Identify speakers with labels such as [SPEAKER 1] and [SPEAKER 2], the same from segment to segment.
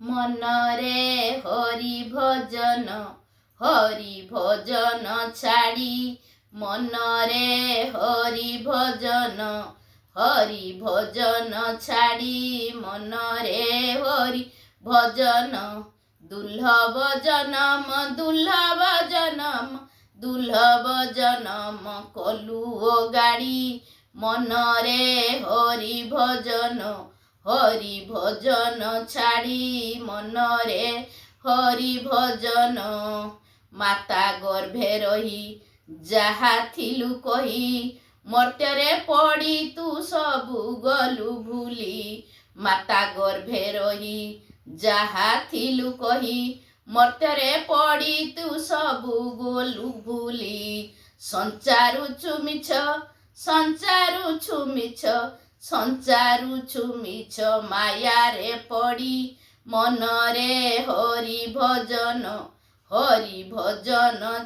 [SPEAKER 1] ମନରେ ହରି ଭଜନ ଛାଡ଼ି ମନରେ ହରି ଭଜନ ଛାଡ଼ି ମନରେ ହରି ଭଜନ ଦୁର୍ଲଭ ଜନମ କଲୁ ଓ ଗାଡ଼ି ମନରେ ହରି ଭଜନ ଛାଡ଼ି ମନରେ ହରି ଭଜନ ମାତା ଗର୍ଭେ ରହି ଯାହା ଥିଲୁ କହି ମର୍ତ୍ତ୍ୟରେ ପଡ଼ି ତୁ ସବୁ ଗଲୁ ଭୁଲି ମାତା ଗର୍ଭେ ରହି ଯାହା ଥିଲୁ କହି ମର୍ତ୍ତ୍ୟରେ ପଡ଼ି ତୁ ସବୁ ଗଲୁ ଭୁଲି ସଞ୍ଚାରୁଛୁ ମିଛ ମାୟାରେ ପଡ଼ି ମନରେ ହରି ଭଜନ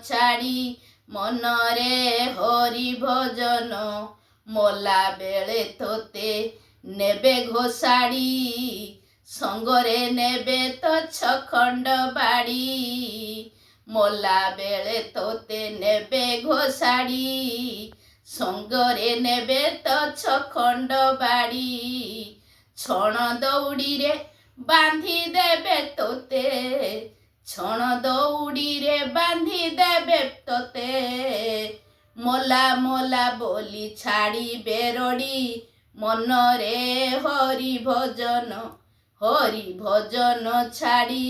[SPEAKER 1] ଛାଡ଼ି ମନରେ ହରି ଭଜନ ମଲା ବେଳେ ତୋତେ ନେବେ ଘୋଷାଡ଼ି ସଙ୍ଗରେ ନେବେ ତ ଛଖଣ୍ଡ ବାଡ଼ି ମଲା ବେଳେ ତୋତେ ନେବେ ଘୋଷାଡ଼ି ସଙ୍ଗରେ ନେବେ ତ ଛଖଣ୍ଡ ବାଡ଼ି ଛଣ ଦଉଡ଼ିରେ ବାନ୍ଧି ଦେବେ ତୋତେ ମଲା ବୋଲି ଛାଡ଼ିବେ ରଡ଼ି ମନରେ ହରି ଭଜନ ଛାଡ଼ି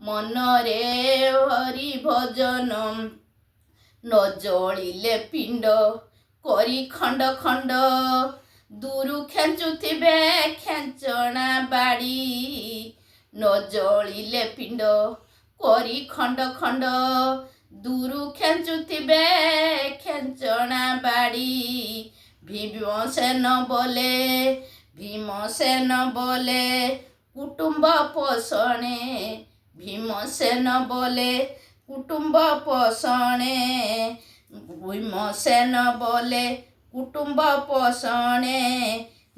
[SPEAKER 1] ମନରେ ହରି ଭଜନ ନ ଜଳିଲେ ପିଣ୍ଡ କରି ଖଣ୍ଡ ଦୂରୁ ଖେଞ୍ଚୁଥିବେ ଖେଞ୍ଚଣା ବାଡ଼ି ନ ଜଳିଲେ ପିଣ୍ଡ କରି ଖଣ୍ଡ ଦୂରୁ ଖେଞ୍ଚୁଥିବେ ଖେଞ୍ଚଣା ବାଡ଼ି ଭୀମସେନ ବୋଲେ କୁଟୁମ୍ବ ପୋଷଣେ ଭୀମସେନ ବୋଲେ କୁଟୁମ୍ବ ପୋଷଣେ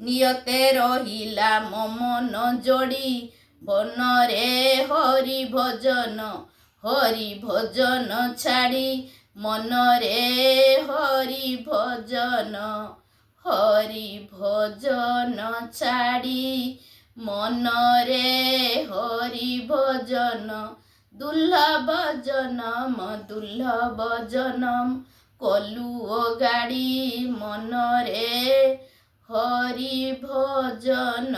[SPEAKER 1] ନିୟତେ ରହିଲା ମନ ଯୋଡ଼ି ବନରେ ହରି ଭଜନ ଛାଡ଼ି ମନରେ ହରି ଭଜନ ଛାଡ଼ି ମନରେ ହରି ଭଜନ ଦୁର୍ଲଭ ଜନମ କଲୁ ଓ ଗାଡ଼ି ମନରେ ହରି ଭଜନ।